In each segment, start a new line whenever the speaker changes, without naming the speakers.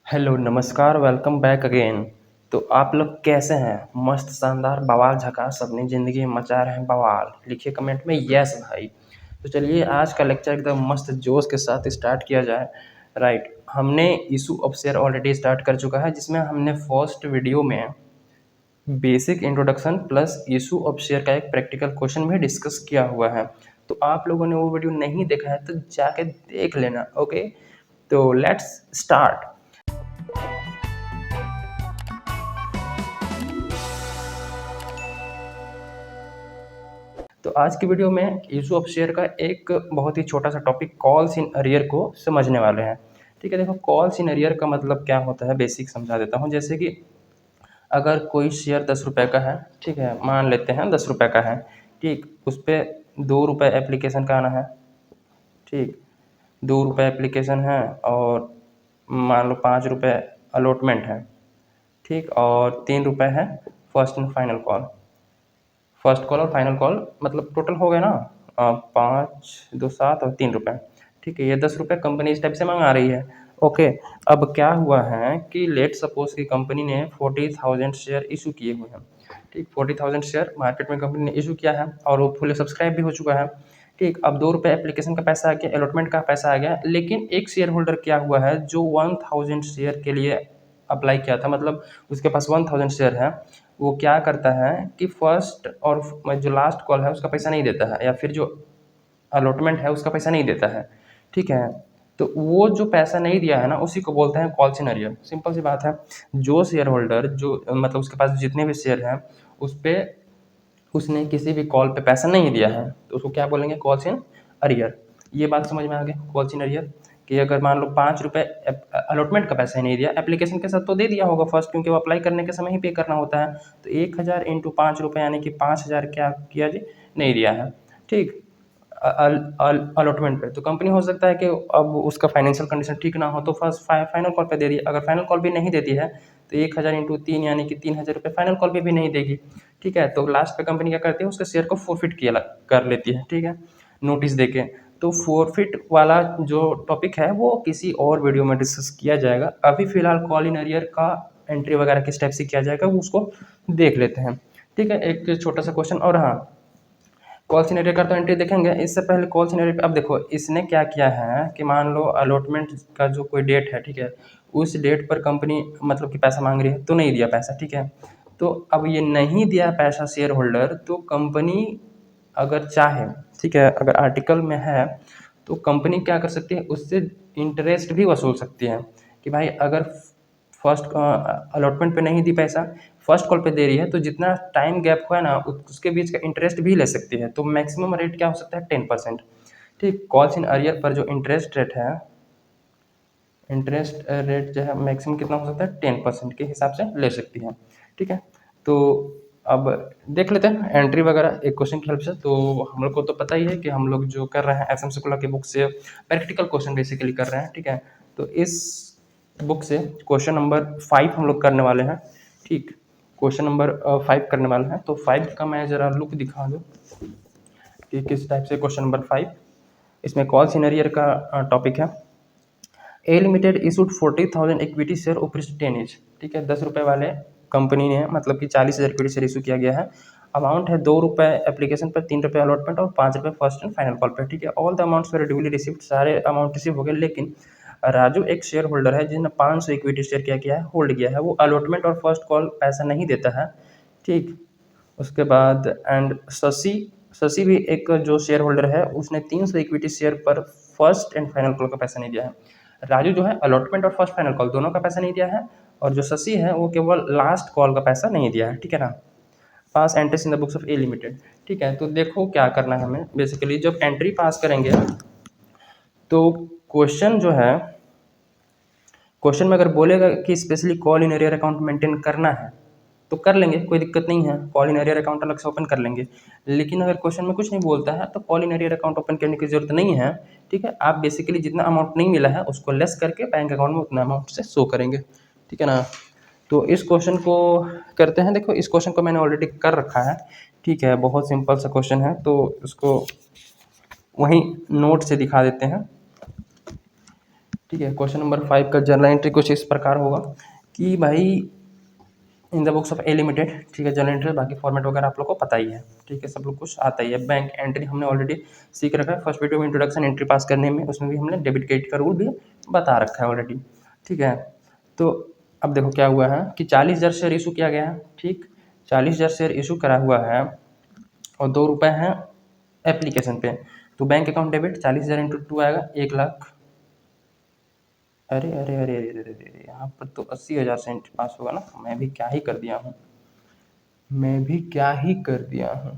Hello नमस्कार welcome back again. तो आप लोग कैसे हैं? मस्त शानदार बवाल झकास अपनी ज़िंदगी में मचा रहे हैं बवाल। लिखिए कमेंट में यस भाई। तो चलिए आज का लेक्चर एकदम मस्त जोश के साथ स्टार्ट किया जाए। राइट, हमने issue of share already start कर चुका है, जिसमें हमने फर्स्ट वीडियो में basic introduction plus issue of share का एक प्रैक्टिकल क्वेश्चन भी डिस्कस किया हुआ है। तो आप लोगों ने वो वीडियो नहीं देखा है तो जाके देख लेना। ओके, तो लेट्स स्टार्ट। तो आज की वीडियो में इशू ऑफ शेयर का एक बहुत ही छोटा सा टॉपिक कॉल्स इन अरियर को समझने वाले हैं। ठीक है, देखो कॉल्स इन अरियर का मतलब क्या होता है बेसिक समझा देता हूँ। जैसे कि अगर कोई शेयर 10 रुपये का है, ठीक है, मान लेते हैं 10 रुपये का है, ठीक, उस पर 2 रुपये एप्लीकेशन का आना है, ठीक, 2 रुपये एप्लीकेशन है और मान लो 5 रुपये अलॉटमेंट है, ठीक, और 3 रुपये है first and final call. First call और फाइनल कॉल मतलब टोटल हो गया ना 5 2 7 और 3 रुपये। ठीक है, ये 10 रुपये कंपनी इस टाइप से मंगा रही है। ओके, अब क्या हुआ है कि लेट सपोज की कंपनी ने 40,000 शेयर इशू किए हुए हैं। ठीक, 40,000 शेयर मार्केट में कंपनी ने इशू किया है और वो फुल सब्सक्राइब भी हो चुका है। ठीक, अब 2 रुपये एप्लीकेशन का पैसा आ गया, अलॉटमेंट का पैसा आ गया, लेकिन एक शेयर होल्डर क्या हुआ है जो 1000 शेयर के लिए अप्लाई किया था, मतलब उसके पास 1000 शेयर है, वो क्या करता है कि फर्स्ट और जो लास्ट कॉल है उसका पैसा नहीं देता है, या फिर जो अलॉटमेंट है उसका पैसा नहीं देता है। ठीक है, तो वो जो पैसा नहीं दिया है ना उसी को बोलते हैं कॉल सिनेरियो। सिंपल सी बात है, जो शेयर होल्डर जो मतलब उसके पास जितने भी शेयर हैं उस पर उसने किसी भी कॉल पे पैसा नहीं दिया है तो उसको क्या बोलेंगे? Calls in arrear. ये बात समझ में आ गई, कॉल्स इन अरियर। कि अगर मान लो 5 रुपये अलॉटमेंट का पैसा ही नहीं दिया, एप्लीकेशन के साथ तो दे दिया होगा फर्स्ट, क्योंकि वो अप्लाई करने के समय ही पे करना होता है। तो 1000 इंटू 5 रुपये यानी कि 5000 क्या किया जी? नहीं दिया है। ठीक, अलॉटमेंट पे तो कंपनी हो सकता है कि अब उसका फाइनेंशियल कंडीशन ठीक ना हो तो फर्स्ट फाइनल कॉल पे दे दिए। अगर फाइनल कॉल भी नहीं देती है तो 1000 इंटू 3 यानी कि 3000 रुपये फाइनल कॉल पे भी नहीं देगी। ठीक है, तो लास्ट पे कंपनी क्या करती है? उसके शेयर को फोरफिट किया कर लेती है। ठीक है, नोटिस देके। तो फोरफिट वाला जो टॉपिक है वो किसी और वीडियो में डिस्कस किया जाएगा। अभी फिलहाल कॉल इन अरियर का एंट्री वगैरह किस टाइप से किया जाएगा वो उसको देख लेते हैं। ठीक है, एक छोटा सा क्वेश्चन और। हाँ, कॉल सिनेरियो का तो एंट्री देखेंगे, इससे पहले कॉल सिनेरियो पे अब देखो इसने क्या किया है कि मान लो अलॉटमेंट का जो कोई डेट है, ठीक है, उस डेट पर कंपनी मतलब कि पैसा मांग रही है तो नहीं दिया पैसा। ठीक है, तो अब ये नहीं दिया पैसा शेयर होल्डर, तो कंपनी अगर चाहे, ठीक है, अगर आर्टिकल में है तो कंपनी क्या कर सकती है? उससे इंटरेस्ट भी वसूल सकती है कि भाई अगर फर्स्ट अलॉटमेंट पे नहीं दी पैसा, फर्स्ट कॉल पे दे रही है, तो जितना टाइम गैप हुआ है ना उसके बीच का इंटरेस्ट भी ले सकती है। तो मैक्सिमम रेट क्या हो सकता है? 10%। ठीक, कॉल्स इन अरियर पर जो इंटरेस्ट रेट है, इंटरेस्ट रेट जो है मैक्सिमम कितना हो सकता है? 10% के हिसाब से ले सकती है। ठीक है, तो अब देख लेते हैं एंट्री वगैरह एक क्वेश्चन की हेल्प से। तो हम लोग को तो पता ही है कि हम लोग जो कर रहे हैं एसएम शुक्ला की बुक से प्रैक्टिकल क्वेश्चन बेसिकली कर रहे हैं। ठीक है, तो इस बुक से क्वेश्चन नंबर 5 हम लोग करने वाले हैं। ठीक, क्वेश्चन नंबर 5 करने वाले हैं। तो 5 का मैं ज़रा लुक दिखा दूँ कि किस टाइप से क्वेश्चन नंबर 5। इसमें कॉल सिनेरियर का टॉपिक है। A limited issued 40,000 equity share offers 10 each. ठीक है, 10 रुपये वाले कंपनी ने मतलब कि 40,000 इक्विटी शेयर इशू किया गया है। अमाउंट है 2 रुपये एप्लीकेशन पर, 3 रुपये अलॉटमेंट और 5 रुपये फर्स्ट एंड फाइनल कॉल पर। ठीक है, all the amounts were duly received. सारे अमाउंट रिसीव हो गए, लेकिन राजू एक शेयर होल्डर है जिसने 500 इक्विटी शेयर क्या किया है? होल्ड किया है। वो अलॉटमेंट और फर्स्ट कॉल पैसा नहीं देता है। ठीक, उसके बाद एंड शशि, शशि भी एक जो शेयर होल्डर है उसने 300 इक्विटी शेयर पर फर्स्ट एंड फाइनल कॉल का पैसा नहीं दिया है। राजू जो है अलॉटमेंट और फर्स्ट फाइनल कॉल दोनों का पैसा नहीं दिया है, और जो शशि है वो केवल लास्ट कॉल का पैसा नहीं दिया है। ठीक है ना, pass entries in the books of A limited. ठीक है, तो देखो क्या करना है हमें बेसिकली, जब एंट्री पास करेंगे तो क्वेश्चन जो है, क्वेश्चन में अगर बोलेगा कि specially call in arrear account maintain करना है तो कर लेंगे, कोई दिक्कत नहीं है, कॉल इन एरियर अकाउंट अलग से ओपन कर लेंगे। लेकिन अगर क्वेश्चन में कुछ नहीं बोलता है तो call in arrear account open करने की जरूरत नहीं है। ठीक है, आप बेसिकली जितना अमाउंट नहीं मिला है उसको लेस करके बैंक अकाउंट में उतना अमाउंट से शो करेंगे। ठीक है ना, तो इस क्वेश्चन को करते हैं। देखो इस क्वेश्चन को मैंने ऑलरेडी कर रखा है। ठीक है, बहुत सिंपल सा क्वेश्चन है, तो इसको वहीं नोट से दिखा देते हैं। ठीक है। क्वेश्चन नंबर 5 का जर्नल एंट्री कुछ इस प्रकार होगा कि भाई इन the books of A limited, ठीक है, जर्नल एंट्री बाकी फॉर्मेट वगैरह आप लोग को पता ही है, ठीक है, सब लोग कुछ आता ही है। बैंक एंट्री हमने ऑलरेडी सीख रखा है फर्स्ट वीडियो में, इंट्रोडक्शन एंट्री पास करने में, उसमें भी हमने डेबिट क्रेडिट का रूल भी बता रखा है ऑलरेडी, ठीक है। तो अब देखो क्या हुआ है कि 40,000 शेयर इशू किया गया है, ठीक, 40,000 शेयर इशू करा हुआ है और 2 रुपये हैं एप्लीकेशन पे, तो बैंक अकाउंट डेबिट 40,000 इंटू 2 आएगा 1,00,000। अरे अरे अरे अरे अरे अरे, यहाँ पर तो 80,000 से एंट्री पास होगा ना, मैं भी क्या ही कर दिया हूँ, मैं भी क्या ही कर दिया हूँ।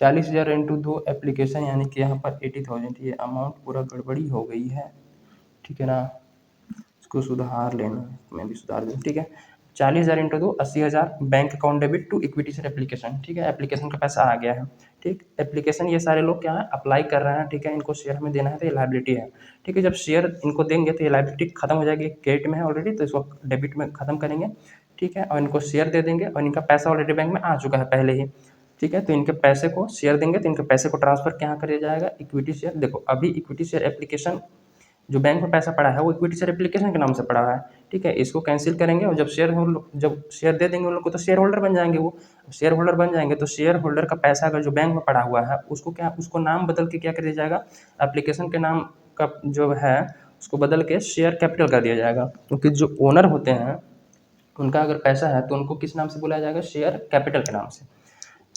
40,000 इंटू 2 एप्लीकेशन यानी कि यहाँ पर 80,000, ये अमाउंट पूरा गड़बड़ी हो गई है, ठीक है ना, इसको सुधार लेना, मैं भी सुधार दूँ, ठीक है। 40,000 into 2 80,000 bank account debit to equity share application, ठीक है, एप्लीकेशन का पैसा आ गया है, ठीक। एप्लीकेशन ये सारे लोग क्या है अप्लाई कर रहे हैं, ठीक है, इनको शेयर हमें देना है तो ये लाइबिलिटी है, ठीक है। जब शेयर इनको देंगे तो ये लाइबिलिटी खत्म हो जाएगी, क्रेडिट में है ऑलरेडी तो इसको डेबिट में खत्म करेंगे, ठीक है, और इनको शेयर दे देंगे और इनका पैसा ऑलरेडी बैंक में आ चुका है पहले ही, ठीक है। तो इनके पैसे को शेयर देंगे तो इनके पैसे को ट्रांसफर क्या कर दिया जाएगा, इक्विटी शेयर। देखो अभी इक्विटी शेयर एप्लीकेशन जो बैंक में पैसा पड़ा है वो इक्विटी शेयर एप्लीकेशन के नाम से पड़ा है, ठीक है, इसको कैंसिल करेंगे और जब शेयर दे देंगे उन लोग को तो शेयर होल्डर बन जाएंगे, वो शेयर होल्डर बन जाएंगे तो शेयर होल्डर का पैसा अगर जो बैंक में पड़ा हुआ है उसको क्या, उसको नाम बदल के क्या कर दिया जाएगा, एप्लीकेशन के नाम का जो है उसको बदल के शेयर कैपिटल कर दिया जाएगा, क्योंकि जो ओनर होते हैं उनका अगर पैसा है तो उनको किस नाम से बुलाया जाएगा, शेयर कैपिटल के नाम से।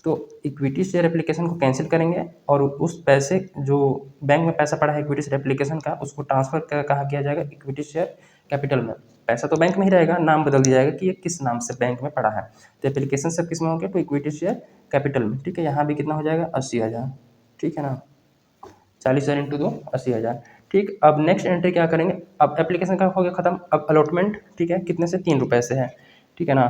तो इक्विटी शेयर एप्लीकेशन को कैंसिल करेंगे और उस पैसे जो बैंक में पैसा पड़ा है इक्विटी शेयर एप्लीकेशन का उसको ट्रांसफर कहाँ किया जाएगा, इक्विटी शेयर कैपिटल में। पैसा तो बैंक में ही रहेगा, नाम बदल दिया जाएगा कि ये किस नाम से बैंक में पड़ा है, तो एप्लीकेशन सब किस में होंगे, तो इक्विटी शेयर कैपिटल में, ठीक है। यहाँ भी कितना हो जाएगा 80,000, ठीक है ना, 40,000 इंटू 2 80,000, ठीक। अब नेक्स्ट एंट्री क्या करेंगे, अब एप्लीकेशन का हो गया खत्म, अब अलॉटमेंट, ठीक है, कितने से 3 रुपये से है, ठीक है ना।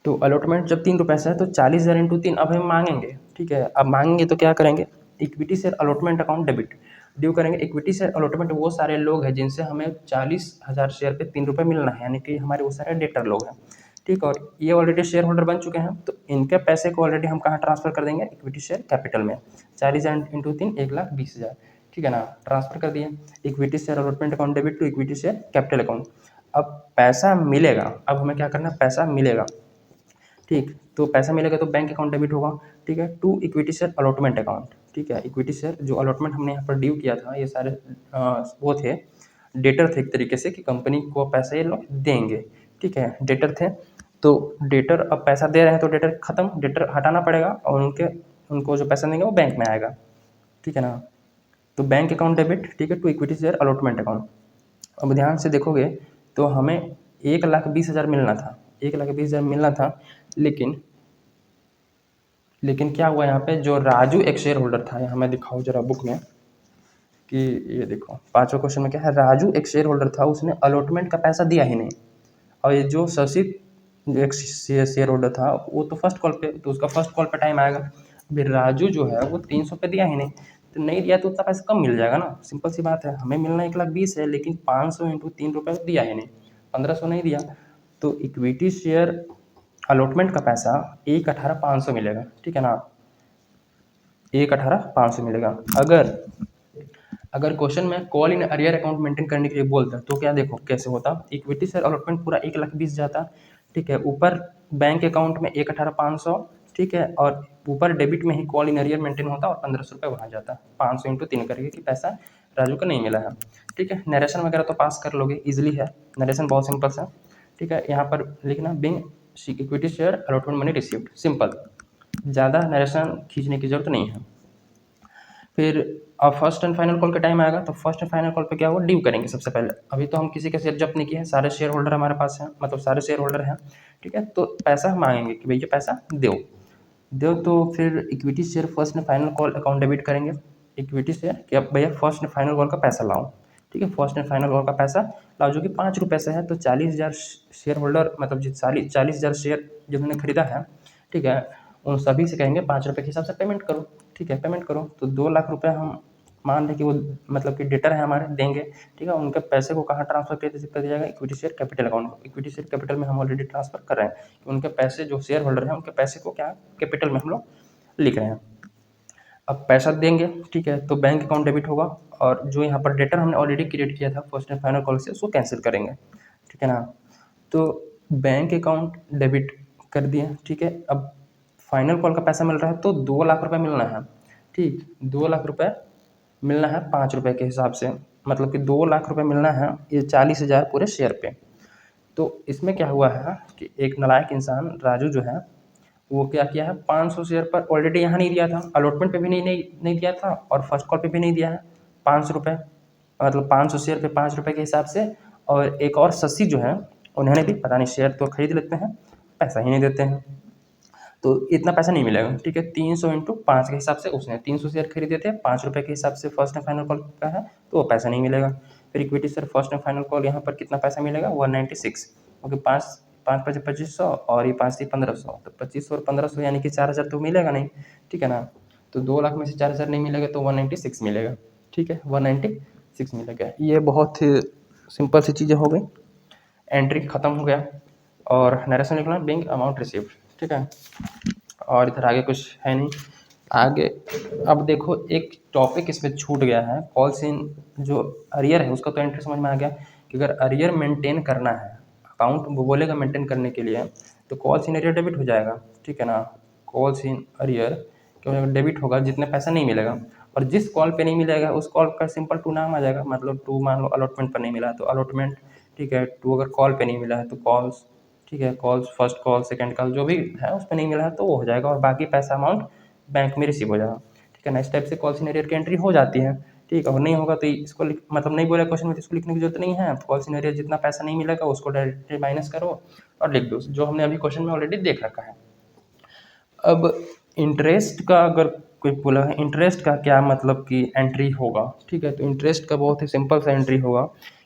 तो अलॉटमेंट जब 3 रुपये से है तो 40,000 इंटू 3 अब हम मांगेंगे, ठीक है। अब मांगेंगे तो क्या करेंगे, equity share allotment account debit due करेंगे। इक्विटी शेयर अलॉटमेंट वो सारे लोग हैं जिनसे हमें 40,000 शेयर पे 3 रुपये मिलना है, यानी कि हमारे वो सारे डेटर लोग हैं, ठीक। और ये ऑलरेडी शेयर होल्डर बन चुके हैं तो इनके पैसे को ऑलरेडी हम कहाँ ट्रांसफर कर देंगे, इक्विटी शेयर कैपिटल में। 40,000 इंटू 3 1,20,000, ठीक है ना, ट्रांसफर कर दिए equity share allotment account debit to equity share capital account. अब पैसा मिलेगा, अब हमें क्या करना है, पैसा मिलेगा, ठीक। तो पैसा मिलेगा तो बैंक अकाउंट डेबिट होगा, ठीक है, to equity share allotment account, ठीक है। इक्विटी शेयर जो अलॉटमेंट हमने यहाँ पर ड्यू किया था ये सारे वो थे डेटर थे एक तरीके से कि कंपनी को पैसे ये लोग देंगे, ठीक है, डेटर थे। तो डेटर अब पैसा दे रहे हैं तो डेटर खत्म, डेटर हटाना पड़ेगा और उनको जो पैसा देंगे वो बैंक में आएगा, ठीक है ना। तो बैंक अकाउंट डेबिट, ठीक है, to equity share allotment account. अब ध्यान से देखोगे तो हमें 1,20,000 मिलना था, 1,20,000 मिलना था, लेकिन क्या हुआ यहाँ पे, जो राजू एक शेयर होल्डर था, यहाँ मैं दिखाऊँ जरा बुक में कि ये देखो 5वें क्वेश्चन में क्या है, राजू एक शेयर होल्डर था, उसने अलॉटमेंट का पैसा दिया ही नहीं, और ये जो शशि जो एक शेयर होल्डर था वो तो फर्स्ट कॉल पे, तो उसका फर्स्ट कॉल पे टाइम आएगा। अभी राजू जो है वो 300 पे दिया ही नहीं, तो नहीं दिया तो उतना पैसा कम मिल जाएगा ना, सिंपल सी बात है, हमें मिलना 1,20,000 है लेकिन 500 इंटू 3 रुपये दिया ही नहीं, 1,500 नहीं दिया, तो इक्विटी शेयर अलॉटमेंट का पैसा 1,18,500 मिलेगा, ठीक है ना, 1,18,500 मिलेगा। अगर क्वेश्चन में call in arrear account maintain करने के लिए बोलता तो क्या देखो कैसे होता, इक्विटी शेयर अलॉटमेंट पूरा 1,20,000 जाता, ठीक है, ऊपर बैंक अकाउंट में 1,18,500, ठीक है, और ऊपर डेबिट में ही कॉल इन अरियर मेंटेन होता और 1,500 रुपये वहाँ जाता, 500 इंटू 3 करके कि पैसा राजू को नहीं मिला है, ठीक है। नरेशन वगैरह तो पास कर लोगे, इजिली है, नरेशन बहुत सिंपल सा, ठीक है। यहाँ पर लिखना being equity share allotment money received, simple, ज़्यादा नरेशन खींचने की जरूरत नहीं है। फिर अब फर्स्ट एंड फाइनल कॉल का टाइम आएगा तो फर्स्ट एंड फाइनल कॉल पे क्या हुआ, ड्यू करेंगे सबसे पहले। अभी तो हम किसी के शेयर जब्त नहीं किए हैं, सारे शेयर होल्डर हमारे पास हैं, मतलब सारे शेयर होल्डर हैं, ठीक है। तो पैसा हम मांगेंगे कि भैया पैसा दो, तो फिर equity share first and final call account debit करेंगे, इक्विटी शेयर कि अब भैया फर्स्ट एंड फाइनल कॉल का पैसा लाओ, ठीक है, फर्स्ट एंड फाइनल कॉल का पैसा लाओ जो कि 5 रुपये से है, तो 40,000 शेयर होल्डर मतलब जो 40,000 शेयर जिन्होंने खरीदा है, ठीक है, उन सभी से कहेंगे 5 रुपये के हिसाब से पेमेंट करो, ठीक है, पेमेंट करो। तो 2,00,000 रुपये हम मान लें कि वो मतलब कि डेटर है हमारे देंगे, ठीक है, उनके पैसे को कहाँ ट्रांसफर कर दिया जाएगा, equity share capital account, equity share capital में हम ऑलरेडी ट्रांसफर कर रहे हैं कि उनके पैसे जो शेयर होल्डर हैं उनके पैसे को क्या कैपिटल में हम लोग लिख रहे हैं। अब पैसा देंगे, ठीक है, तो बैंक अकाउंट डेबिट होगा और जो यहाँ पर डेटर हमने ऑलरेडी क्रिएट किया था फर्स्ट एंड फाइनल कॉल से उसको कैंसिल करेंगे, ठीक है ना। तो बैंक अकाउंट डेबिट कर दिए, ठीक है। अब फाइनल कॉल का पैसा मिल रहा है तो 2 लाख रुपए मिलना है, ठीक। 2 लाख रुपए मिलना है 5 रुपये के हिसाब से, मतलब कि 2 लाख रुपए मिलना है ये 40,000 पूरे शेयर पे। तो इसमें क्या हुआ है कि एक नालायक इंसान राजू जो है वो क्या किया है, 500 शेयर पर ऑलरेडी यहाँ नहीं दिया था, अलॉटमेंट पे भी नहीं दिया था और फर्स्ट कॉल पे भी नहीं दिया है 5 रुपये, मतलब 500 शेयर पे 5 रुपये के हिसाब से। और एक और शशि जो है उन्होंने भी पता नहीं शेयर तो खरीद लेते हैं, पैसा ही नहीं देते हैं, तो इतना पैसा नहीं मिलेगा, ठीक है। 300 इंटू 5 के हिसाब से उसने 300 शेयर खरीदे थे 5 रुपये के हिसाब से, फर्स्ट एंड फाइनल कॉल का है तो वो पैसा नहीं मिलेगा। फिर equity share first and final call यहाँ पर कितना पैसा मिलेगा 196, क्योंकि 5 2500 और ये 5 थी 1500, तो 2500 और 1500 यानी कि 4000 तो मिलेगा नहीं, ठीक है ना। तो 2 लाख में से 4000 नहीं मिलेगा तो 196 मिलेगा, ठीक है, 196 मिलेगा। ये बहुत ही सिंपल सी चीज़ें हो गई, एंट्री खत्म हो गया और नरेशन लिखना बैंक अमाउंट रिसीव्ड, ठीक है। और इधर आगे कुछ है नहीं आगे। अब देखो एक टॉपिक इसमें छूट गया है, कॉल्स इन जो अरियर है उसका तो एंट्री समझ में आ गया कि अगर अरियर मेंटेन करना है अकाउंट वो बोलेगा मेंटेन करने के लिए तो कॉल्स इन अरियर डेबिट हो जाएगा, ठीक है ना। कॉल्स इन अरियर क्योंकि डेबिट होगा जितने पैसा नहीं मिलेगा, और जिस कॉल पे नहीं मिलेगा उस कॉल का सिंपल टू नाम आ जाएगा, मतलब टू मान लो अलॉटमेंट पर नहीं मिला तो अलॉटमेंट, ठीक है। टू अगर कॉल पे नहीं मिला है तो कॉल्स, ठीक है। Calls first call second call जो भी है उस पर नहीं मिला है तो वो हो जाएगा और बाकी पैसा अमाउंट बैंक में रिसीव हो जाएगा, ठीक है ना। इस टाइप से कॉल सिनेरियर की एंट्री हो जाती है, ठीक है। और नहीं होगा तो इसको मतलब नहीं बोला क्वेश्चन में तो इसको लिखने की जरूरत नहीं है, कॉल सिनेरियर जितना पैसा नहीं मिलेगा उसको डायरेक्टली माइनस करो और लिख दो, जो हमने अभी क्वेश्चन में ऑलरेडी देख रखा है। अब इंटरेस्ट का अगर कोई बोला है इंटरेस्ट का क्या मतलब कि एंट्री होगा, ठीक है। तो इंटरेस्ट का बहुत ही सिंपल सा एंट्री होगा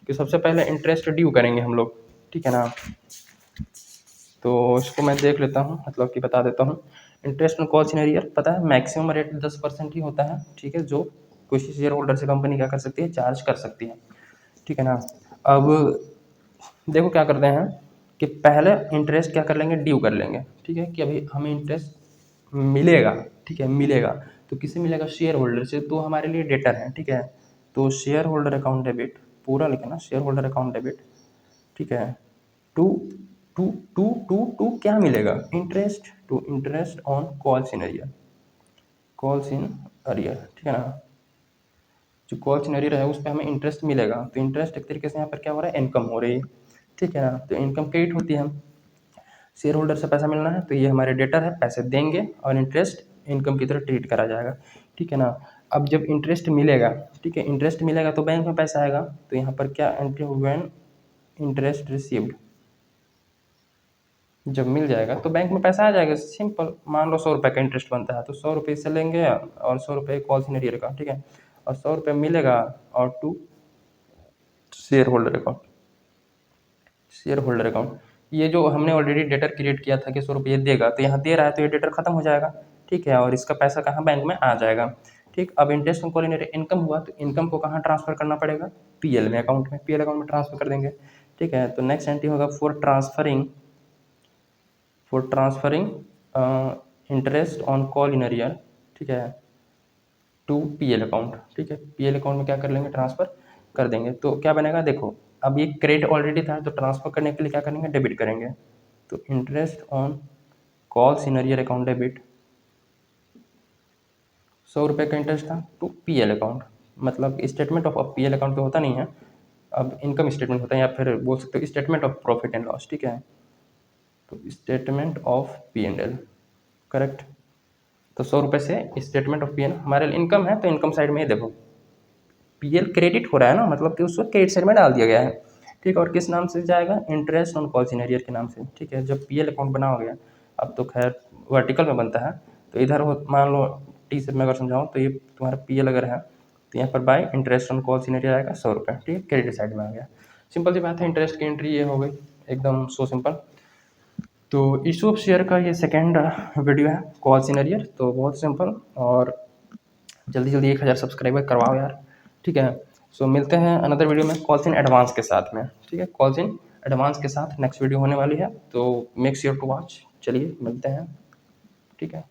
कि सबसे पहले इंटरेस्ट ड्यू करेंगे हम लोग, ठीक है ना। तो इसको मैं देख लेता हूँ, मतलब कि बता देता हूँ। इंटरेस्ट ऑन कॉल सिनेरियर पता है मैक्सिमम रेट 10% ही होता है, ठीक है, जो किसी शेयर होल्डर से कंपनी क्या कर सकती है चार्ज कर सकती है, ठीक है ना। अब देखो क्या करते हैं कि पहले इंटरेस्ट क्या कर लेंगे ड्यू कर लेंगे, ठीक है, कि अभी हमें इंटरेस्ट मिलेगा, ठीक है, मिलेगा तो किससे मिलेगा शेयर होल्डर से, तो हमारे लिए डेटर है, ठीक है। तो शेयर होल्डर अकाउंट डेबिट पूरा लिखना शेयर होल्डर अकाउंट डेबिट, ठीक है, to to to to to क्या मिलेगा interest, to interest on calls in arrear, calls in arrear, ठीक है ना। जो कॉल्स इन अरियर है उस पर हमें इंटरेस्ट मिलेगा, तो इंटरेस्ट एक तरीके से यहाँ पर क्या हो रहा है इनकम हो रही है, ठीक है ना। तो इनकम क्रेडिट होती है, शेयर होल्डर से पैसा मिलना है तो ये हमारे डेटर है पैसे देंगे और इंटरेस्ट इनकम की तरह ट्रीट करा जाएगा, ठीक है ना। अब जब इंटरेस्ट मिलेगा, ठीक है, इंटरेस्ट मिलेगा तो बैंक में पैसा आएगा, तो यहाँ पर क्या एंट्री व्हेन इंटरेस्ट रिसीव्ड, जब मिल जाएगा तो बैंक में पैसा आ जाएगा, सिंपल। मान लो 100 रुपये का इंटरेस्ट बनता है तो 100 रुपये से लेंगे और 100 रुपये कॉल सिनेरियर का, ठीक है, और 100 रुपये मिलेगा और to shareholder account, shareholder account ये जो हमने ऑलरेडी डेटर क्रिएट किया था कि 100 रुपये देगा तो यहाँ दे रहा है तो ये डेटर खत्म हो जाएगा, ठीक है, और इसका पैसा कहाँ बैंक में आ जाएगा, ठीक। अब इंटरेस्ट ऑन कॉल इनकम हुआ तो इनकम को कहाँ ट्रांसफर करना पड़ेगा पीएल में अकाउंट में, पीएल अकाउंट में ट्रांसफर कर देंगे, ठीक है। तो नेक्स्ट एंट्री होगा for transferring interest on call in arrear, ठीक है, टू पीएल अकाउंट, ठीक है। पीएल अकाउंट में क्या कर लेंगे ट्रांसफर कर देंगे, तो क्या बनेगा देखो अब ये क्रेडिट ऑलरेडी था तो ट्रांसफर करने के लिए क्या करेंगे डेबिट करेंगे, तो interest on calls in arrear account debit 100 रुपये का इंटरेस्ट था टू पीएल अकाउंट, मतलब स्टेटमेंट ऑफ पीएल अकाउंट तो होता नहीं है, अब इनकम स्टेटमेंट होता है या फिर बोल सकते हो statement of profit and loss, ठीक है। तो statement of P and L, correct. तो 100 रुपये से स्टेटमेंट ऑफ पी एन हमारे इनकम है तो इनकम साइड में ही देखो पीएल क्रेडिट हो रहा है ना, मतलब कि उसको क्रेडिट साइड में डाल दिया गया है, ठीक है। और किस नाम से जाएगा इंटरेस्ट ऑन कॉल सिनेरियर के नाम से, ठीक है। जब पीएल अकाउंट बना हो गया अब तो खैर वर्टिकल में बनता है, तो इधर हो मान लो टी से मैं अगर समझाऊँ तो ये तुम्हारा पीएल अगर है तो यहाँ पर बाय इंटरेस्ट ऑन कॉल सिनेरियर आएगा 100 रुपये, ठीक है, क्रेडिट साइड में आ गया। सिंपल सी बात है, इंटरेस्ट की एंट्री ये हो गई एकदम सो सिंपल। तो इशू ऑफ शेयर का ये सेकेंड वीडियो है कॉल सिनेरियर, तो बहुत सिंपल, और जल्दी जल्दी 1000 सब्सक्राइबर करवाओ यार, ठीक है। सो मिलते हैं अनदर वीडियो में कॉल्स इन एडवांस के साथ में, ठीक है, कॉल्स इन एडवांस के साथ नेक्स्ट वीडियो होने वाली है, तो मेक श्योर टू वॉच। चलिए मिलते हैं, ठीक है।